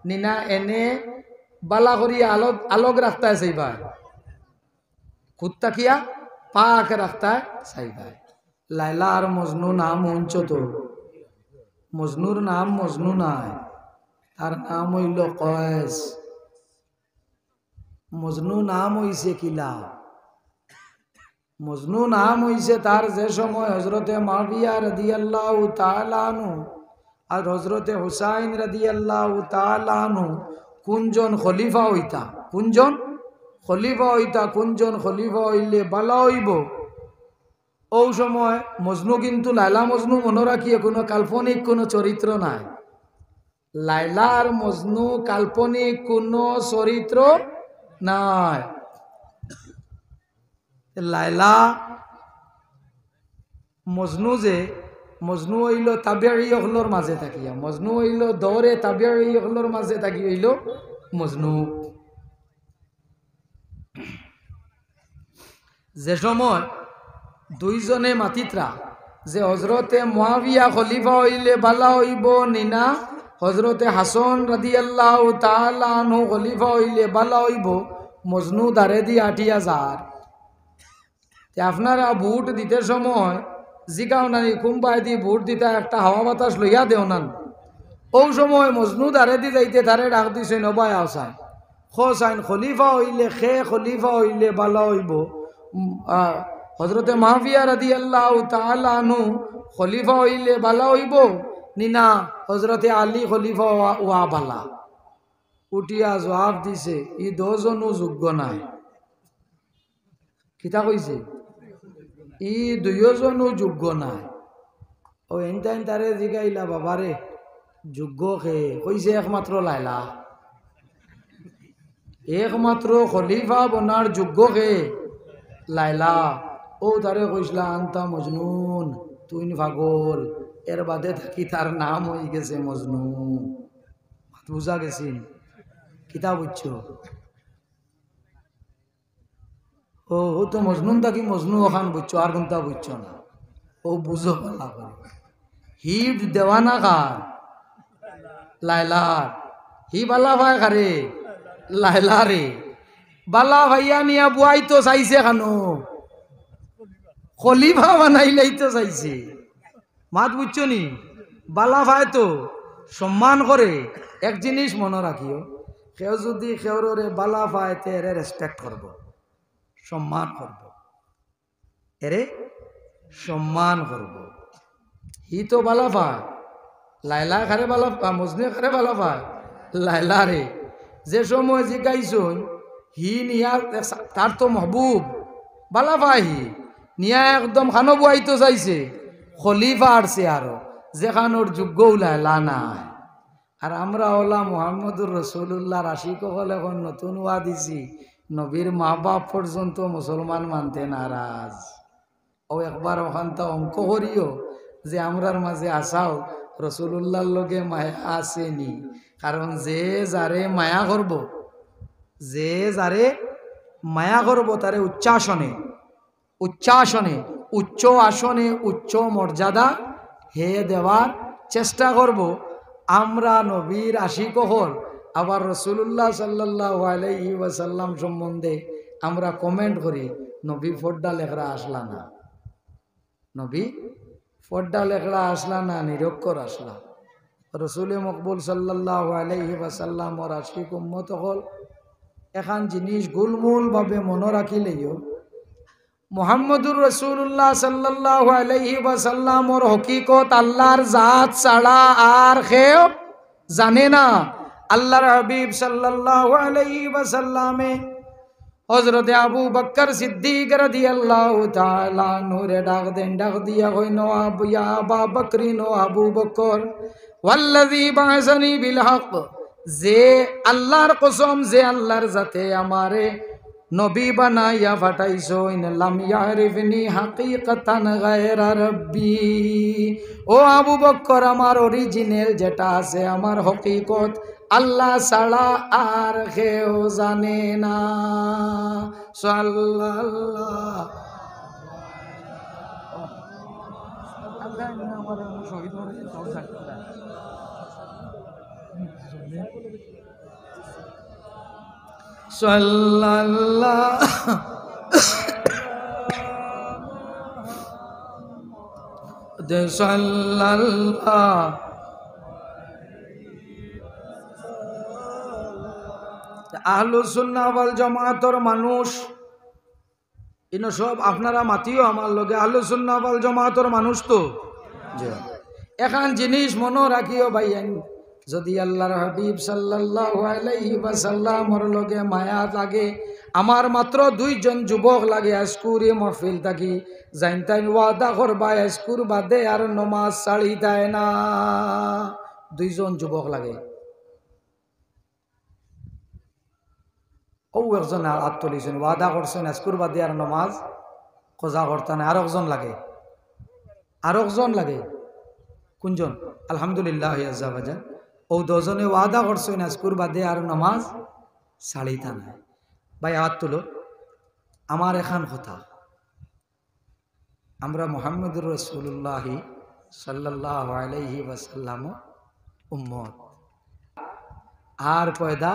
নিনা এনে বালা করিয়া আলোক রাখতে চাইবাই খুঁত তাকিয়া পাক রাখতে চাইবাই লাইলা আর মজনু নাম উঞ্চ তো মজনুর নাম মজনু নাই তার নাম হইল কয়েস মজনু নাম হইছে কিলা মজনু নাম হইছে তার যে সময় হজরতে মাবিয়া রাদিয়াল্লাহু তাআলা আনহু আর হজরতে হুসাইন রাদিয়াল্লাহু তাআলা আনহু কোনজন খলিফা হইতা কোনজন খলিফা হইলে বালা হইব ও সময় মজনু কিন্তু লাইলা মজনু মনে রাখিয়ে কোনো কাল্পনিক কোনো চরিত্র নাই লাইলা আর মজনু কাল্পনিক কোনো চরিত্র নাই লাইলা মজনু হইল তাবিঈ হলর মাঝে থাকিয়া মজনু হইল দৌড়ে তাবিঈ হলর মাঝে থাকি হইল মজনু যে সময় দুইজনে মাতিত্রা যে হজরতে মুআবিয়া খলিফা হইলে বালা হইব নিনা হজরতে হাসন রাদিয়াল্লাহু তাআলা আনহু খলিফা হইলে বালা হইব মজনু দারে দি আটিয়া যার আপনারা ভোট দিতে সময় জিগাও নানি কুম্বাই দি ভোট দিতে একটা হাওয়া বাতাস লইয়া দেও নান ও সময় মজনু দারে দি যাইতে তারে ডাক দিছে নবাই আসায় হোসাইন খলিফা হইলে বালা হইব হজরতে মুআবিয়া রাদিয়াল্লাহু তাআলা আনহু খলিফা হইলে বালা হইব নিনা হজরতে আলী খলিফা ওয়া বালা উঠিয়া জবাব দিছে ই দুজনও যোগ্য নাই কিতা কইছে ই দুইজনও যোগ্য নাই ও এনটাইন তারে জিগাইলা বাবারে যোগ্য কে কইছে একমাত্র লাইলা একমাত্র খলিফা বনার যোগ্য কে লাইলা ও তারে কইসলা আনতা মজনুন তুই পাগল এর বাদে থাকি তার নাম হয়ে গেছে মজনু বুঝা গেছিন কিতা বুঝছো ও তো মজনুন থাকি মজনু ওখান বুঝছো আর কোনটা বুঝছো না ও বুঝো ভালো করে হিট দেওয়ানা কার লাইলার হি বালা ভাই খারে লাইলা রে বালা ভাইয়া নিয়া বুয়াই তো চাইছে খানো খলিফা বানাইলেই তো চাইছে মাত বুঝছো নি বালা ভাই তো সম্মান করে এক জিনিস মনে রাখিও কেউ যদি কেউরে বালা পায় তে এরে রেসপেক্ট করব, সম্মান করব, এরে সম্মান করব। হি তো বালা পায়, লাইলা খারে বালা পায়, মজনু খারে বালা পায়, লাইলা রে। যে সময় জিগাইছুন হি নিয়া তার তো মহবুব বালা পায়, হি নিয়া একদম খানো বুয়াইতো চাইছে, খলিফা আরছে আরো যেখানোর যোগ্য লাইলা নাই। আর আমরা ওলা মুহাম্মদুর রসুল্লাহর আশিক হলে এখন নতুন ওয়া দিছি, নবীর মা বাপ পর্যন্ত মুসলমান মানতে নারাজ। ও একবার ওখানটা অঙ্ক করিও যে আমরার মাঝে আসাও রসুল্লাহর লগে মায়া আসেনি। কারণ যে যারে মায়া করব, যে যারে মায়া করব তারে উচ্চাসনে উচ্চাসনে উচ্চ আসনে উচ্চ মর্যাদা হে দেওয়ার চেষ্টা করব। আমরা নবীর আশিক হল, আবার রসুল্লাহ সাল্লাল্লাহু আলাইহি ওয়াসাল্লাম সম্বন্ধে আমরা কমেন্ট করি নবী ফোড্ডা লেখরা আসলা না, নবী ফোড্ডা লেখরা আসলা না, নিরক্ষর আসলা। রসুল মকবুল সাল্লাল্লাহু আলাইহি ওয়াসাল্লাম ওর আশিক উম্মত হল এখান জিনিস গুলমুল ভাবে মনে রাখিলেও মুহাম্মদুর রসুল্লাহ সাল্লাল্লাহু আলাইহি ওয়াসাল্লাম ওর হকিকত আল্লাহর জাত ছাড়া আর কেউ জানে না। আল্লাহর হাবিব সাল্লাল্লাহু আলাইহি ওয়াসাল্লামে হযরতে আবু বকর সিদ্দিক রাদিয়াল্লাহু তাআলা নূরে ডাক দেন, ডাক দিয়া কইনো আবু ইয়া আবু বকরিন ও আবু বকর ওয়াল্লাযী বা'সানি বিল হক, যে আল্লাহর কসম, যে আল্লাহর জাতে আমারে নবী বানাইয়া ফাটাইছো, ইন লাম ইয়ারিফনি হাকিকাতান গায়রা রাব্বি। ও আবু বকর, আমার অরিজিনাল যেটা আছে, আমার হকিকত আল্লাহ ছাড়া আর কেউ জানে না। সাল্লাল্লাহু সাল্লাল্লাহু আহলুস সুন্নাহ ওয়াল জামাতের মানুষ ইনো সব আপনারা মাতিও আমার লগে আহলুস সুন্নাহ ওয়াল জামাতের মানুষ তো জি। এখন জিনিস মনে রাখিও ভাইয়েন, যদি আল্লাহর হাবিব সাল্লাল্লাহু আলাইহি ওয়াসাল্লামর লগে মায়া লাগে, আমার মাত্র দুইজন যুবক লাগে আজকুরি মহফিল থাকি জাইনতাইন ওয়াদা করবা আজকুর বাদে আর নমাজ ছাড়ি দেয় না। দুইজন যুবক লাগে। ও একজন আত্মলিছেন ওয়াদা করছেন আজকুর বাদে আর নমাজ কজা করতে না। আর একজন লাগে, আর একজন লাগে। কোনজন? আলহামদুলিল্লাহ আযাবাজান ও দুজনে ওয়াদা করছেন আজকুর বাদে আর নমাজ ছাড়িতা না। ভাই হাত তুলো। আমার এখান কথা, আমরা মুহাম্মদুর রাসূলুল্লাহ সাল্লাল্লাহু আলাইহি ওয়াসাল্লাম উম্মত আর পয়দা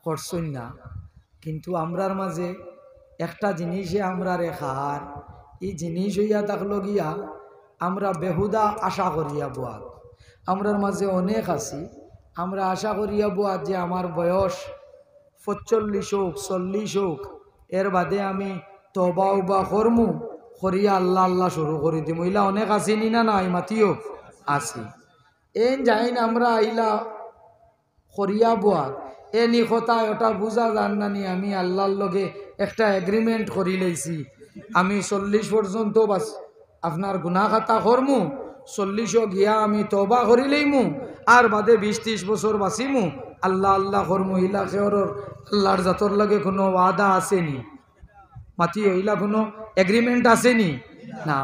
করছেন না, কিন্তু আমরার মাঝে একটা জিনিসে আমরা রেখার এই জিনিস হইয়া থাকলো গিয়া আমরা বেহুদা আশা করিয়া বুয়াত। আমরার মাঝে অনেক আছি, আমরা আশা করিয়া বুয়াত যে আমার বয়স 45 হোক 40 হোক, এর বাদে আমি তওবা উবা করমু, করিয়া আল্লাহ আল্লাহ শুরু করি দিম। ইলা অনেক আসিনি না নাই মাতিও আসি। এন যাইন আমরা আইলা করিয়া বুয়াত এনি কথা ওটা বুঝা যান নানি আমি আল্লাহর লগে একটা এগ্রিমেন্ট করি লইছি, আমি 40 পর্যন্ত বাস আপনার গুনাহ খাতা করমু, 40 গিয়া আমি তওবা করি লইমু, আর বাদে 20-30 বছর বাঁচিমু, আল্লাহ আল্লাহ করমু। ইলা খেয়র আল্লাহর জাতর লগে কোনো ওয়াদা আসেনি, মাতি ইলা কোনো এগ্রিমেন্ট আসেনি না।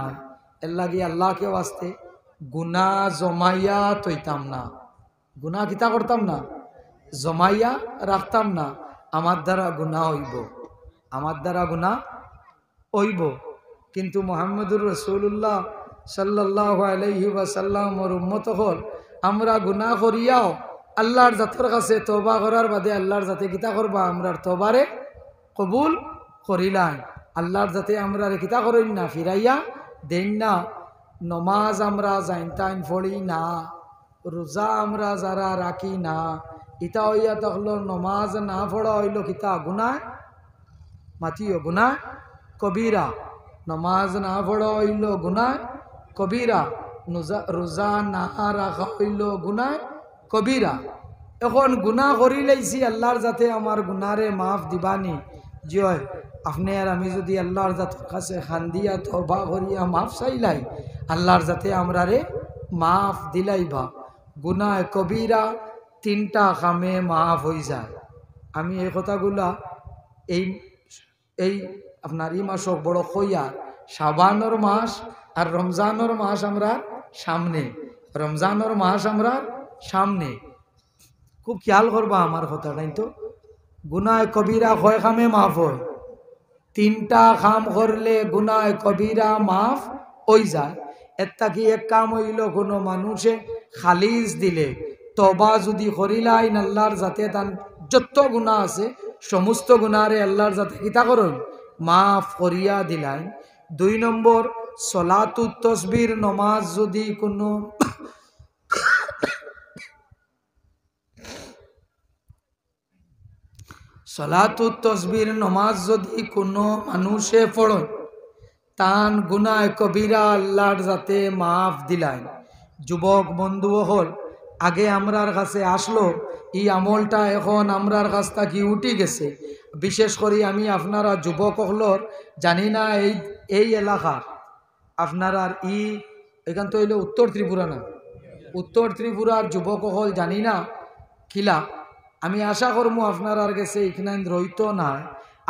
এর লাগে আল্লাহকে ওয়াস্তে গুনাহ জমাইয়া তৈতাম না, গুনাহ কিতা করতাম না, জমাইয়া রাখতাম না। আমার দ্বারা গুনাহ হইব, আমার দ্বারা গুনাহ হইব। কিন্তু মুহাম্মদুর রাসূলুল্লাহ সাল্লাল্লাহু আলাইহি ওয়াসাল্লামর উম্মত হল আমরা গুনাহ করিয়াও আল্লাহর জাতের কাছে তওবা করার বাদে আল্লাহর জাতে কিতা করবা, আমরার তওবারে কবুল করিলাম। আল্লাহর জাতে আমরা কিতা করেন না, ফিরাইয়া দেন না। নমাজ আমরা জাইনতাইন পড়ি না, রোজা আমরা যারা রাখি না, ইতা হইয়া তখলো নমাজ না পড়া হইল কিতা গুনাহ মাতিও গুনাহ কবিরা নমাজ না পড়া হইল গুনাহ কবিরা রোজা না রাখা হইল গুনাহ কবিরা এখন গুনাহ করি লাইছি আল্লাহর যাতে আমার গুনারে মাফ দিবানি জয় আপনি আর আমি যদি আল্লাহর জাতের কাছে খান্দিয়া তওবা করিয়া মাফ চাইলাই আল্লাহর যাতে আমরা রে মাফ দিলাইবা গুনাহ কবিরা তিনটা কামে মাফ হয়ে যায় আমি এই কথাগুলা এই আপনার এই মাস বড় কইয়া শাবানোর মাস আর রমজানোর মাস আমরা সামনে রমজানোর মাস আমরা সামনে খুব খেয়াল করবা আমার কথাটাই তো গুনাহ কবিরা কয় কামে মাফ হয় তিনটা কাম করলে গুনাহ কবিরা মাফ হয়ে যায় এটা কি এক কাম হইল কোনো মানুষে খালিজ দিলে তবা যদি করিলাইন আল্লাহর যাতে তার যত গুনাহ আছে সমস্ত গুনাহরে আল্লাহর যাতে কিতা করুন মাফ করিয়া দিলাইন 2 নম্বর সলাতুত তসবির নমাজ যদি কোনো সলাতুত তসবির নমাজ যদি কোনো মানুষে পড়ে তান গুনাহ কবিরা আল্লাহর যাতে মাফ দিলাইন যুবক বন্ধু হল আগে আমরার কাছে আসলো এই আমলটা এখন আমরার কাছ থেকে উঠে গেছে বিশেষ করে আমি আপনারা যুবক হলর জানি না এই এলাকা আপনারা এখান তো হইল উত্তর ত্রিপুরা না উত্তর ত্রিপুরার যুবক হল জানি না কিলা আমি আশা করবো আপনার কাছে এখানে রইতো না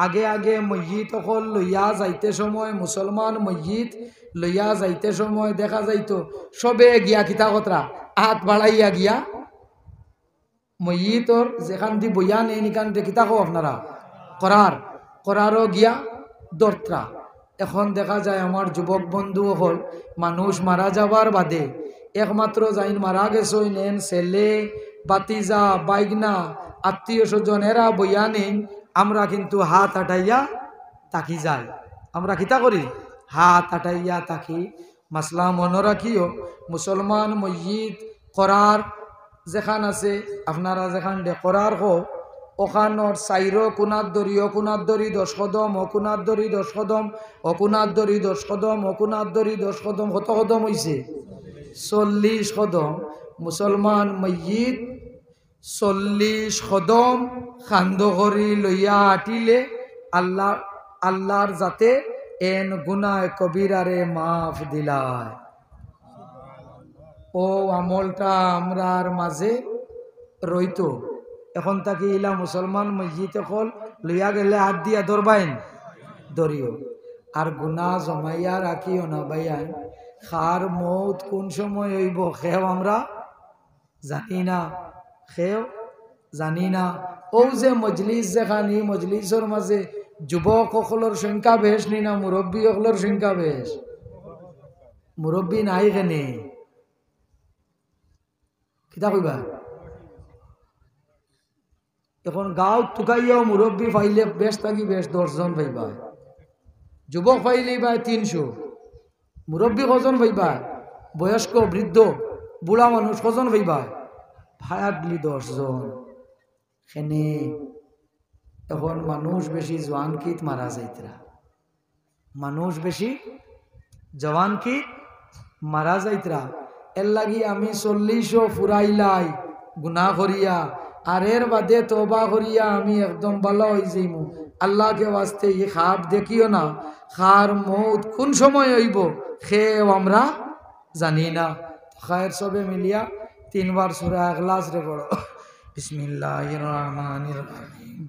আগে আগে মসজিদ হল লইয়া যাইতে সময় মুসলমান মসজিদ লইয়া যাইতে সময় দেখা যাইতো সবে গিয়া কিতা কতরা হাত বাড়াইয়া গিয়া মসজিদর যেখান দিয়ে বইয়া নেই নিকান কিতা কো আপনারা করারও গিয়া দর্ত্রা এখন দেখা যায় আমার যুবক বন্ধু হল মানুষ মারা যাবার বাদে একমাত্র যাইন মারা গেছে নেন ছেলে বাতিজা বাইগনা আত্মীয় স্বজন এরা বইয়া নেই আমরা কিন্তু হাত আটাইয়া তাকি যাই আমরা কিতা করি হাত আটাইয়া তাকি মাসলা মনে রাখিও মুসলমান মসজিদ করার যেখান আছে আপনারা যেখান করার হোক ওখানোর চাইরো কোনার দরি 10 কদম অকুনার দরি 10 কদম অকুনার দরি 10 কদম অকুনার দরি 10 কদম কত কদম হয়েছে 40 কদম মুসলমান মসজিদ 40 কদম খান্দ করি লইয়া আটিলে আল্লাহর যাতে এন গুনাহ কবিরারে মাফ দিলায় ও আমলটা আমরার মাঝে রইতো এখন তাকে ইলা মুসলমান মসজিদ হল লইয়া গেলে হাত দিয়া ধরবাইন ধরিও আর গুনাহ জমাইয়া রাখিও না ভাইয়ান খার মৌত কোন সময় হইব খেও আমরা জানি না ও যে মজলিস যেখানি মজলিসের মাঝে যুবক সকলের সংখ্যা বেশ নি না মুরব্বী সকলের সংখ্যা বেশ মুরব্বী নাই কেনে কিতা কইবা এখন গাঁও টুকাইয়াও মুরব্বী পাইলে বেশ থাকি বেশ 10 জন পাইবা যুবক পাইলে বা 300 মুরব্বী কজন পাইবা বয়স্ক বৃদ্ধ বুড়া মানুষ কজন পাইবা ভায়াতলি 10 জন সেনে এখন মানুষ বেশি জওয়ান কিত মারা যাইতরা মানুষ বেশি জওয়ান কিত মারা যাইতরা এর লাগি আমি 40 ফুরাইলাই গুনাহ করিয়া আর এর বাদে তওবা করিয়া আমি একদম ভালো হই যাইমু আল্লাহকে ওয়াস্তে এই খাব দেখিও না খার মউত কোন সময় হইব খেও আমরা জানি না খায়ের সবে মিলিয়া 3 বার সূরা ইখলাস রে পড়ো বিসমিল্লাহির রহমানির রহিম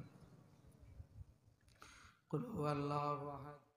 কুল হুয়াল্লাহু আহাদ